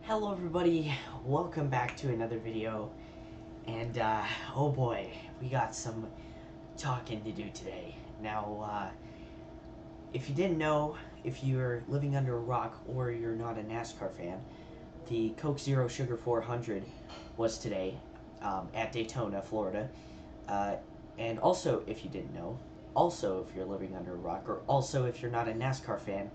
Hello everybody, welcome back to another video, and oh boy, we got some talking to do today. Now, if you didn't know, if you're living under a rock or you're not a NASCAR fan, the Coke Zero Sugar 400 was today at Daytona, Florida. And also, if you didn't know, also if you're living under a rock, or also if you're not a NASCAR fan,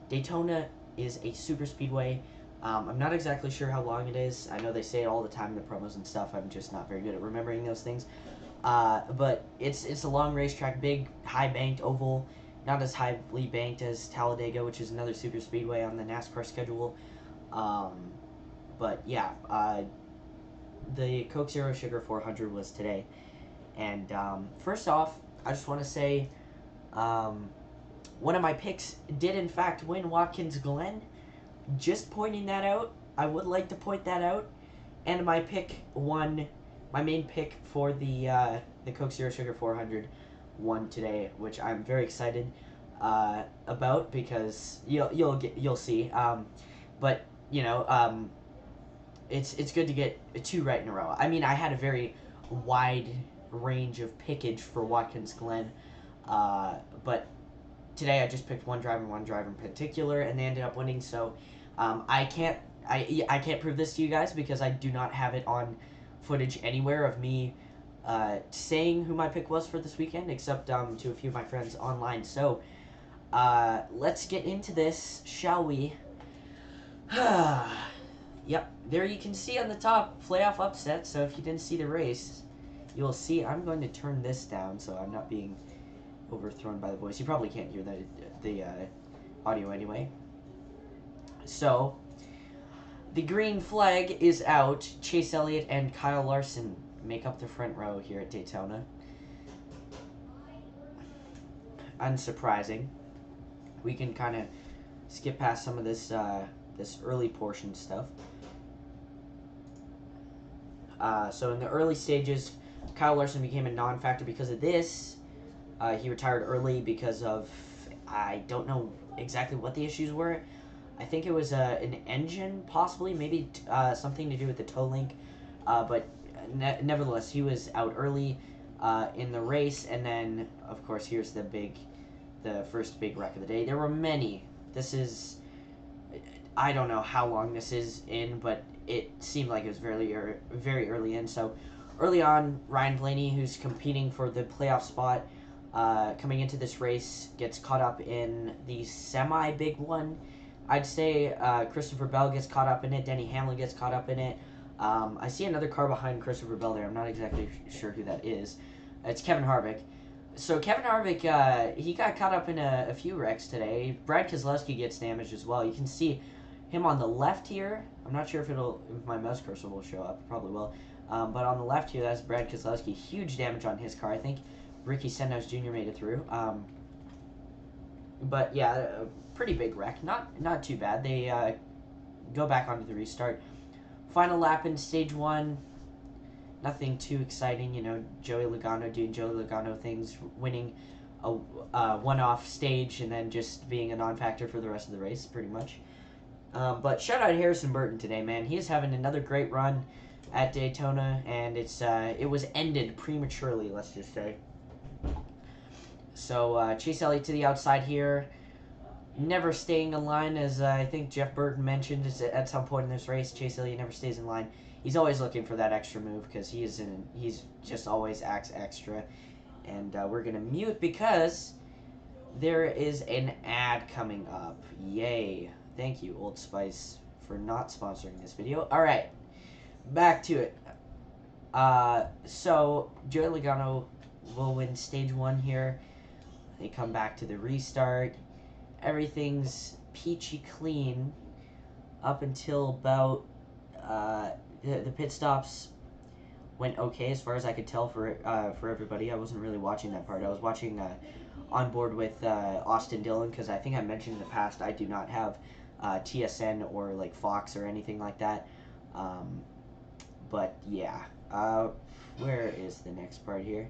Daytona is a super speedway. I'm not exactly sure how long it is. I know they say it all the time in the promos and stuff. I'm just not very good at remembering those things. But it's a long racetrack, big, high banked oval, not as highly banked as Talladega, which is another super speedway on the NASCAR schedule. But yeah, the Coke Zero Sugar 400 was today. And first off, I just want to say one of my picks did in fact win Watkins Glen. Just pointing that out. I would like to point that out. And my pick won. My main pick for the Coke Zero Sugar 400 won today, which I'm very excited about because you'll see. But you know, it's good to get two right in a row. I mean, I had a very wide range of pickage for Watkins Glen, but today I just picked one driver in particular, and they ended up winning. So I can't prove this to you guys because I do not have it on footage anywhere of me saying who my pick was for this weekend, except to a few of my friends online. So let's get into this, shall we? Yep, there you can see on the top, playoff upset. So if you didn't see the race, you'll see. I'm going to turn this down so I'm not being overthrown by the voice. You probably can't hear the audio anyway. So, the green flag is out. Chase Elliott and Kyle Larson make up the front row here at Daytona. Unsurprising. We can kind of skip past some of this this early portion stuff. So in the early stages, Kyle Larson became a non-factor because of this. He retired early because of, I don't know exactly what the issues were. I think it was an engine, possibly, maybe something to do with the toe link. But nevertheless, he was out early in the race. And then, of course, here's the first big wreck of the day. There were many. This is, I don't know how long this is in, but it seemed like it was very early in. So early on, Ryan Blaney, who's competing for the playoff spot, coming into this race, gets caught up in the semi-big one. I'd say Christopher Bell gets caught up in it. Denny Hamlin gets caught up in it. I see another car behind Christopher Bell there. I'm not exactly sure who that is. It's Kevin Harvick. So Kevin Harvick, he got caught up in a few wrecks today. Brad Keselowski gets damaged as well. You can see him on the left here. I'm not sure if my mouse cursor will show up. It probably will. But on the left here, that's Brad Keselowski. Huge damage on his car. I think Ricky Stenhouse Jr. made it through. But yeah, pretty big wreck. Not too bad. They go back onto the restart. Final lap in stage one. Nothing too exciting. You know, Joey Logano doing Joey Logano things, winning a one-off stage and then just being a non-factor for the rest of the race, pretty much. But shout out Harrison Burton today, man. He is having another great run at Daytona, and it was ended prematurely, let's just say. So Chase Elliott to the outside here, never staying in line, as I think Jeff Burton mentioned at some point in this race. Chase Elliott never stays in line. He's always looking for that extra move because he's just always acts extra. And we're gonna mute because there is an ad coming up. Yay! Thank you, Old Spice, for not sponsoring this video. All right, back to it. So Joey Logano will win stage one here. They come back to the restart. Everything's peachy clean up until about the pit stops went okay as far as I could tell for everybody. I wasn't really watching that part. I was watching on board with Austin Dillon because I think I mentioned in the past I do not have TSN or like Fox or anything like that. But yeah, where is the next part here?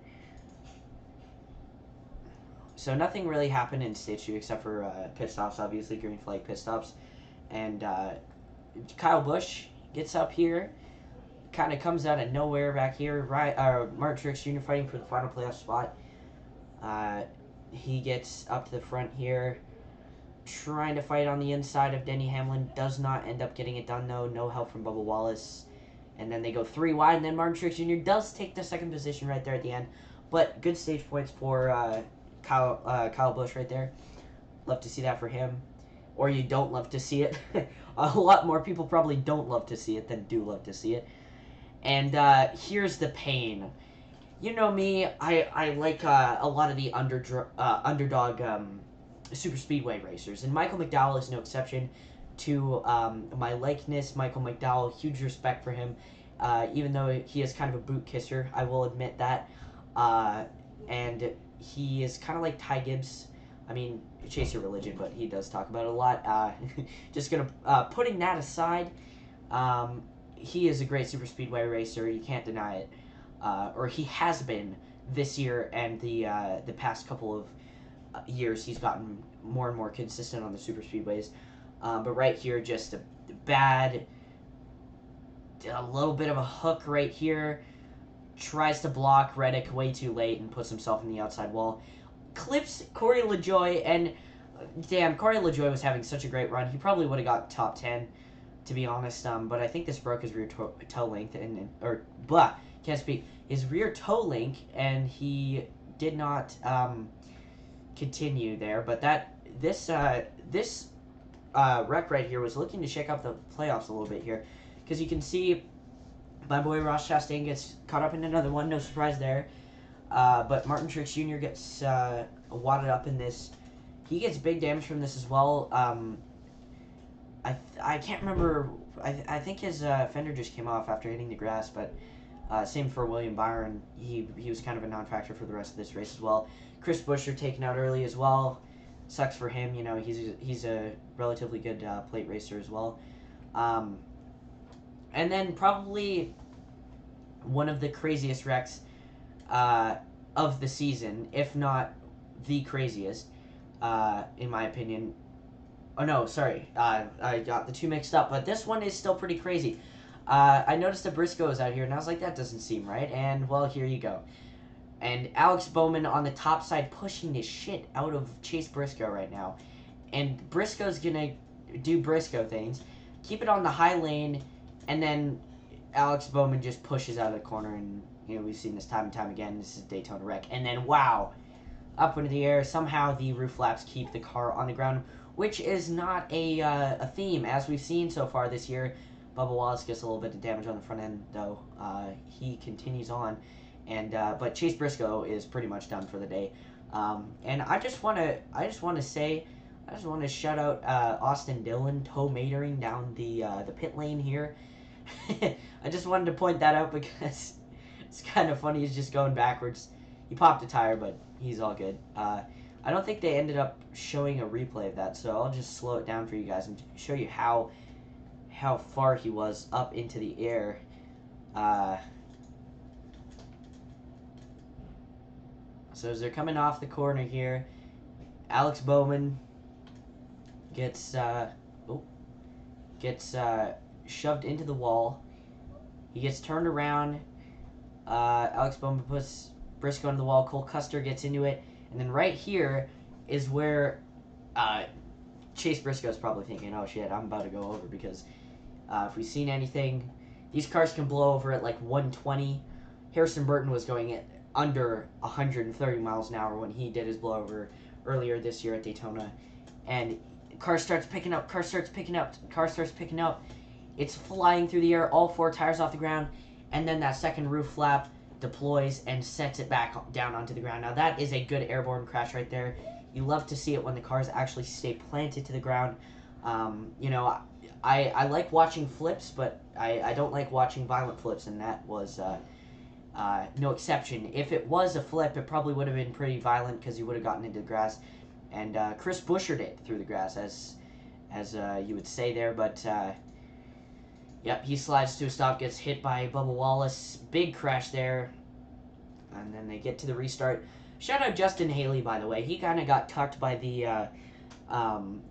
So nothing really happened in stage 2 except for pit stops, obviously, green flag pit stops. And Kyle Busch gets up here, kind of comes out of nowhere back here. Right, Martin Truex Jr. fighting for the final playoff spot. He gets up to the front here, trying to fight on the inside of Denny Hamlin. Does not end up getting it done though. No help from Bubba Wallace. And then they go 3 wide, and then Martin Truex Jr. does take the second position right there at the end. But good stage points for Kyle Busch right there. Love to see that for him. Or you don't love to see it. A lot more people probably don't love to see it than do love to see it. And here's the pain. You know me, I like a lot of the underdog super speedway racers. And Michael McDowell is no exception to my likeness. Michael McDowell, huge respect for him. Even though he is kind of a boot kisser, I will admit that. And he is kind of like Ty Gibbs. I mean, chase your religion, but he does talk about it a lot. Just putting that aside, he is a great super speedway racer. You can't deny it. Or he has been this year and the past couple of years. He's gotten more and more consistent on the super speedways. But right here, just a little bit of a hook right here. Tries to block Reddick way too late and puts himself in the outside wall. Clips Corey LaJoie, and damn, Corey LaJoie was having such a great run. He probably would have got top 10, to be honest. But I think this broke his rear toe length, can't speak. His rear toe link, and he did not continue there. But this wreck right here was looking to shake up the playoffs a little bit here, because you can see my boy Ross Chastain gets caught up in another one. No surprise there. But Martin Truex Jr. gets wadded up in this. He gets big damage from this as well. I can't remember. I think his fender just came off after hitting the grass, but same for William Byron. He was kind of a non-factor for the rest of this race as well. Chris Buescher taken out early as well. Sucks for him. You know, he's a relatively good plate racer as well. And then probably one of the craziest wrecks of the season, if not the craziest, in my opinion. Oh no, sorry, I got the two mixed up, but this one is still pretty crazy. I noticed that Briscoe is out here, and I was like, that doesn't seem right, and well, here you go. And Alex Bowman on the top side pushing the shit out of Chase Briscoe right now. And Briscoe's gonna do Briscoe things, keep it on the high lane, and then Alex Bowman just pushes out of the corner, and you know, we've seen this time and time again. This is Daytona wreck. And then, wow, up into the air. Somehow the roof flaps keep the car on the ground, which is not a theme, as we've seen so far this year. Bubba Wallace gets a little bit of damage on the front end, though. He continues on. And but Chase Briscoe is pretty much done for the day. And I just want to shout out Austin Dillon toe-matering down the pit lane here. I just wanted to point that out because it's kind of funny. He's just going backwards. He popped a tire, but he's all good. I don't think they ended up showing a replay of that, so I'll just slow it down for you guys and show you how far he was up into the air. So as they're coming off the corner here, Alex Bowman gets shoved into the wall. He gets turned around. Alex Bowman puts Briscoe into the wall. Cole Custer gets into it. And then right here is where Chase Briscoe is probably thinking, oh shit, I'm about to go over, because if we've seen anything, these cars can blow over at like 120. Harrison Burton was going at under 130 miles an hour when he did his blowover earlier this year at Daytona. And car starts picking up. It's flying through the air, all four tires off the ground, and then that second roof flap deploys and sets it back down onto the ground. Now that is a good airborne crash right there. You love to see it when the cars actually stay planted to the ground. You know, I like watching flips, but I don't like watching violent flips, and that was no exception. If it was a flip, it probably would have been pretty violent because he would have gotten into the grass. And Chris Buescher did through the grass, as you would say there, but yep, he slides to a stop, gets hit by Bubba Wallace. Big crash there. And then they get to the restart. Shout out Justin Haley, by the way. He kind of got tucked by the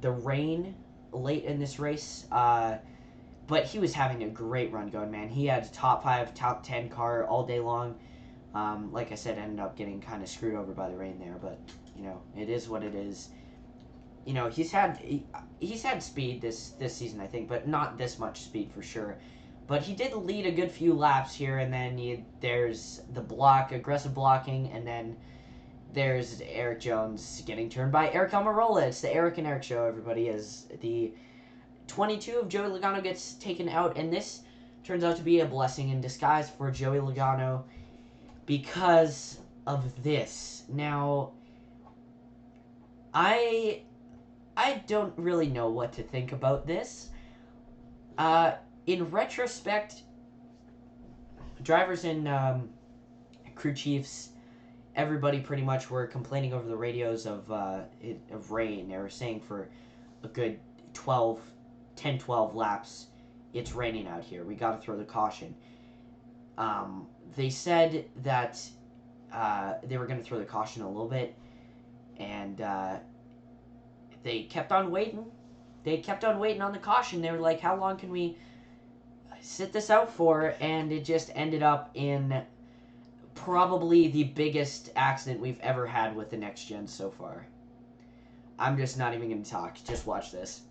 rain late in this race. but he was having a great run going, man. He had a top 5, top 10 car all day long. Like I said, ended up getting kind of screwed over by the rain there, but you know, it is what it is. You know, he's had speed this season, I think, but not this much speed for sure. But he did lead a good few laps here, and then there's the aggressive blocking, and then there's Eric Jones getting turned by Eric Almirola. It's the Eric and Eric show, everybody, as the 22 of Joey Logano gets taken out, and this turns out to be a blessing in disguise for Joey Logano because of this. Now, I don't really know what to think about this. In retrospect, drivers and crew chiefs, everybody pretty much were complaining over the radios of rain. They were saying for a good 10-12 laps, it's raining out here. We got to throw the caution. They said that they were going to throw the caution a little bit, and they kept on waiting. They kept on waiting on the caution. They were like, how long can we sit this out for? And it just ended up in probably the biggest accident we've ever had with the next gen so far. I'm just not even going to talk. Just watch this.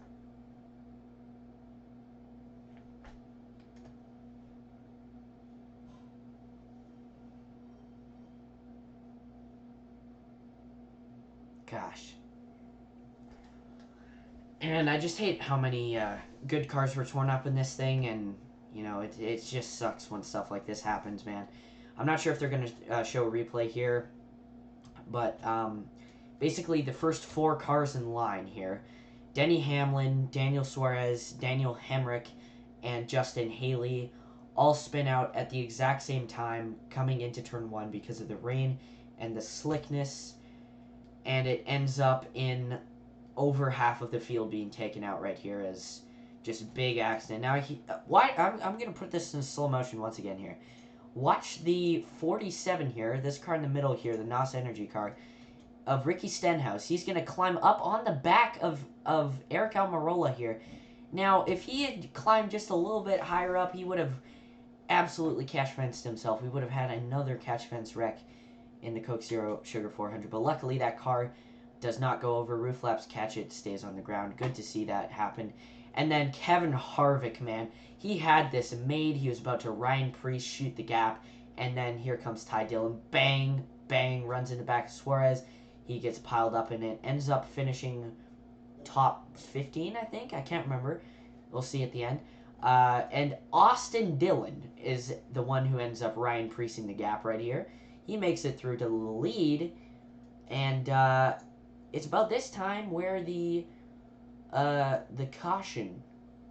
Gosh. And I just hate how many good cars were torn up in this thing, and, you know, it just sucks when stuff like this happens, man. I'm not sure if they're going to show a replay here, but basically the first 4 cars in line here, Denny Hamlin, Daniel Suarez, Daniel Hemrick, and Justin Haley all spin out at the exact same time coming into turn 1 because of the rain and the slickness, and it ends up in over half of the field being taken out right here as just big accident. Now, I'm going to put this in slow motion once again here. Watch the 47 here, this car in the middle here, the NOS Energy car, of Ricky Stenhouse. He's going to climb up on the back of Eric Almirola here. Now, if he had climbed just a little bit higher up, he would have absolutely catch-fenced himself. We would have had another catch-fence wreck in the Coke Zero Sugar 400. But luckily, that car does not go over. Roof flaps catch it, stays on the ground. Good to see that happen. And then Kevin Harvick, man, he had this made. He was about to Ryan Preece shoot the gap, and then here comes Ty Dillon. Bang, bang, runs in the back of Suarez. He gets piled up in it, ends up finishing top 15, I think. I can't remember. We'll see at the end. And Austin Dillon is the one who ends up Ryan Preecing the gap right here. He makes it through to the lead, and it's about this time where the caution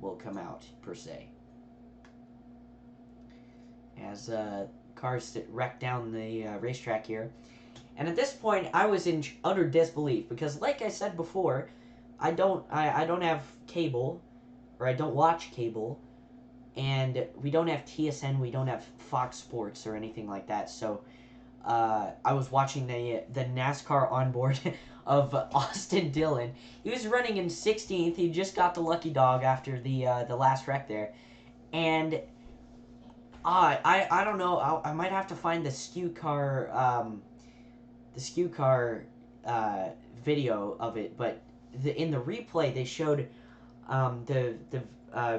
will come out, per se. As cars wreck down the racetrack here. And at this point, I was in utter disbelief, because like I said before, I don't have cable, or I don't watch cable, and we don't have TSN, we don't have Fox Sports or anything like that, so I was watching the NASCAR onboard of Austin Dillon. He was running in 16th. He just got the lucky dog after the last wreck there, and I don't know. I might have to find the skew car video of it, but in the replay they showed the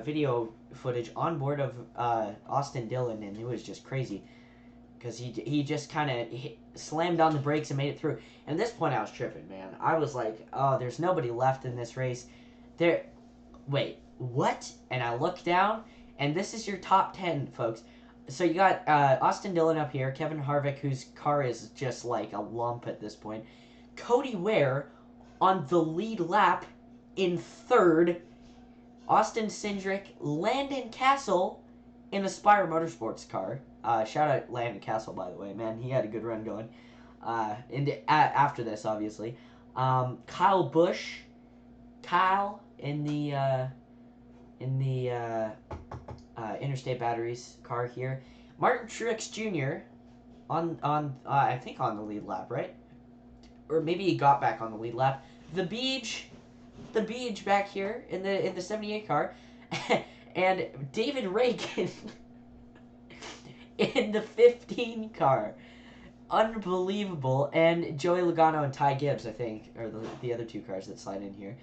video footage on board of Austin Dillon, and it was just crazy. Because he just kind of slammed on the brakes and made it through. And at this point, I was tripping, man. I was like, oh, there's nobody left in this race. Wait, what? And I looked down, and this is your top 10, folks. So you got Austin Dillon up here, Kevin Harvick, whose car is just like a lump at this point. Cody Ware on the lead lap in 3rd. Austin Cindric, Landon Castle in a Spire Motorsports car. Shout out Landon Castle, by the way, man. He had a good run going. After this, obviously. Kyle Busch, in the Interstate Batteries car here. Martin Truex Jr. on I think on the lead lap, right? Or maybe he got back on the lead lap. The Beach back here in the 78 car. And David Reagan in the 15 car. Unbelievable. And Joey Logano and Ty Gibbs, I think, are the other two cars that slide in here.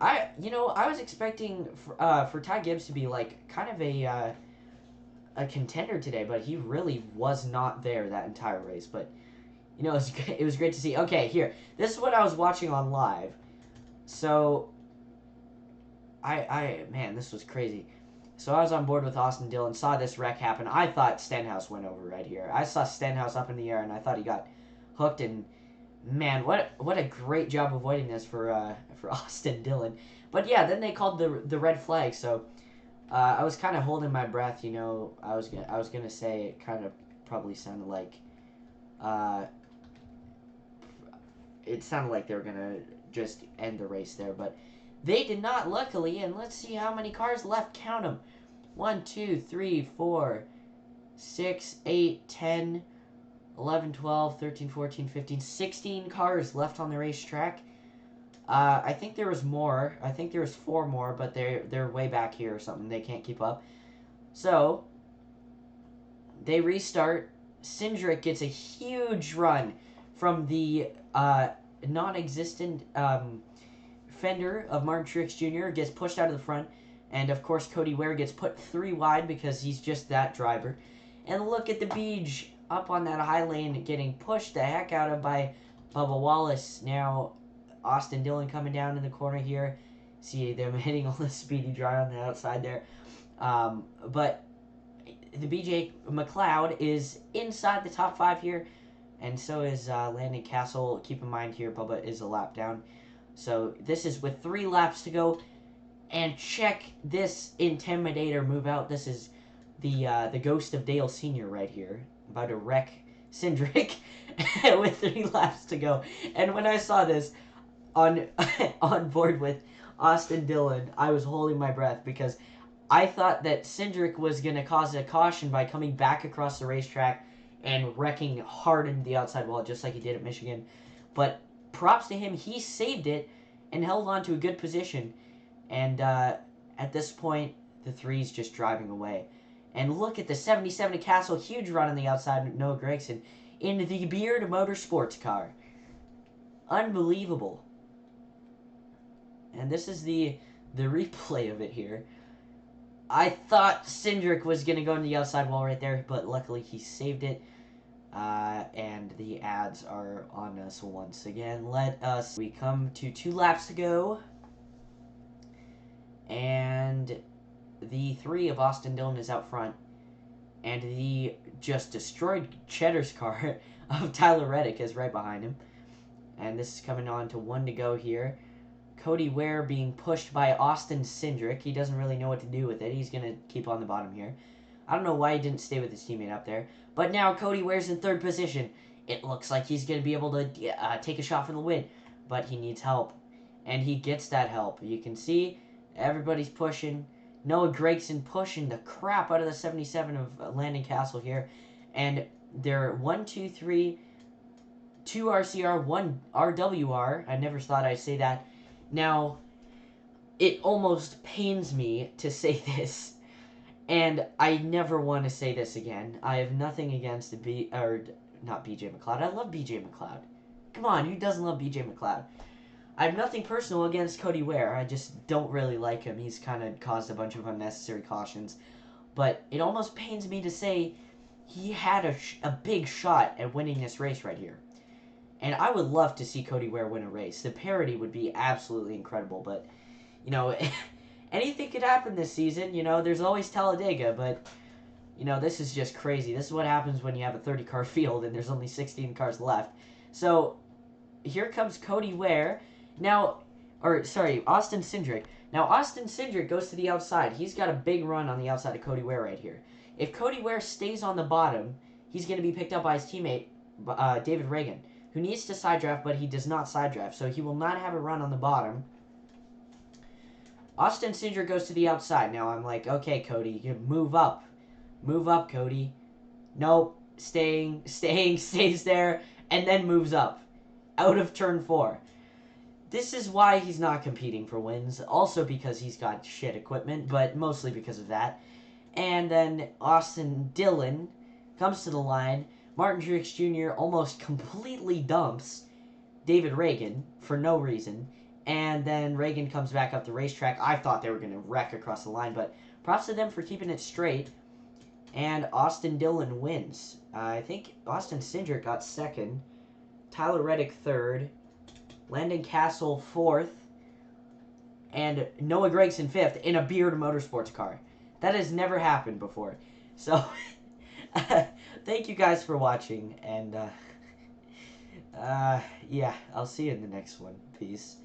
I was expecting for Ty Gibbs to be like kind of a contender today, but he really was not there that entire race. But it was great to see. Okay, here, this is what I was watching on live. So man, this was crazy. So I was on board with Austin Dillon, saw this wreck happen. I thought Stenhouse went over right here. I saw Stenhouse up in the air, and I thought he got hooked. And man, what a great job avoiding this for Austin Dillon. But yeah, then they called the red flag. So I was kind of holding my breath. I was gonna say it kind of probably sounded like they were gonna just end the race there, but they did not, luckily. And let's see how many cars left. Count them. 1, 2, 3, 4, 6, 8, 10, 11, 12, 13, 14, 15, 16 cars left on the racetrack. I think there was more. I think there was 4 more, but they're way back here or something. They can't keep up. So they restart. Cindric gets a huge run from the non-existent fender of Martin Truex Jr. Gets pushed out of the front. And, of course, Cody Ware gets put 3 wide because he's just that driver. And look at the Beej up on that high lane getting pushed the heck out of by Bubba Wallace. Now, Austin Dillon coming down in the corner here. See them hitting all the speedy dry on the outside there. But the BJ McLeod is inside the top 5 here. And so is Landon Castle. Keep in mind here, Bubba is a lap down. So this is with 3 laps to go. And check this Intimidator move out. This is the Ghost of Dale Sr. right here. About to wreck Cindric with 3 laps to go. And when I saw this on board with Austin Dillon, I was holding my breath because I thought that Cindric was going to cause a caution by coming back across the racetrack and wrecking hard into the outside wall just like he did at Michigan. But props to him. He saved it and held on to a good position. And at this point, the 3's just driving away. And look at the 77 Castle, huge run on the outside with Noah Gragson in the Beard Motorsports car. Unbelievable. And this is the replay of it here. I thought Cindric was going to go into the outside wall right there, but luckily he saved it. And the ads are on us once again. We come to 2 laps to go. And the 3 of Austin Dillon is out front. And the just destroyed Cheddar's car of Tyler Reddick is right behind him. And this is coming on to 1 to go here. Cody Ware being pushed by Austin Cindric. He doesn't really know what to do with it. He's going to keep on the bottom here. I don't know why he didn't stay with his teammate up there. But now Cody Ware's in 3rd position. It looks like he's going to be able to take a shot for the win. But he needs help. And he gets that help. You can see everybody's pushing. Noah Gragson pushing the crap out of the 77 of Landon Castle here. And they're 1, 2, 3, 2 RCR, 1 RWR. I never thought I'd say that. Now, it almost pains me to say this. And I never want to say this again. I have nothing against not BJ McLeod. I love BJ McLeod. Come on, who doesn't love BJ McLeod? I have nothing personal against Cody Ware. I just don't really like him. He's kind of caused a bunch of unnecessary cautions. But it almost pains me to say he had a big shot at winning this race right here. And I would love to see Cody Ware win a race. The parity would be absolutely incredible. But, anything could happen this season. There's always Talladega. But, this is just crazy. This is what happens when you have a 30-car field and there's only 16 cars left. So, here comes Cody Ware. Austin Cindric. Now, Austin Cindric goes to the outside. He's got a big run on the outside of Cody Ware right here. If Cody Ware stays on the bottom, he's going to be picked up by his teammate, David Reagan, who needs to side draft, but he does not side draft, so he will not have a run on the bottom. Austin Cindric goes to the outside. Now, I'm like, okay, Cody, you move up. Move up, Cody. Nope. Stays there, and then moves up. Out of turn 4. this is why he's not competing for wins. Also because he's got shit equipment, but mostly because of that. And then Austin Dillon comes to the line. Martin Truex Jr. almost completely dumps David Reagan for no reason. And then Reagan comes back up the racetrack. I thought they were going to wreck across the line, but props to them for keeping it straight. And Austin Dillon wins. I think Austin Cindric got second. Tyler Reddick third. Landon Castle fourth. And Noah Gragson fifth in a Beard Motorsports car. That has never happened before. So, thank you guys for watching. And, yeah, I'll see you in the next one. Peace.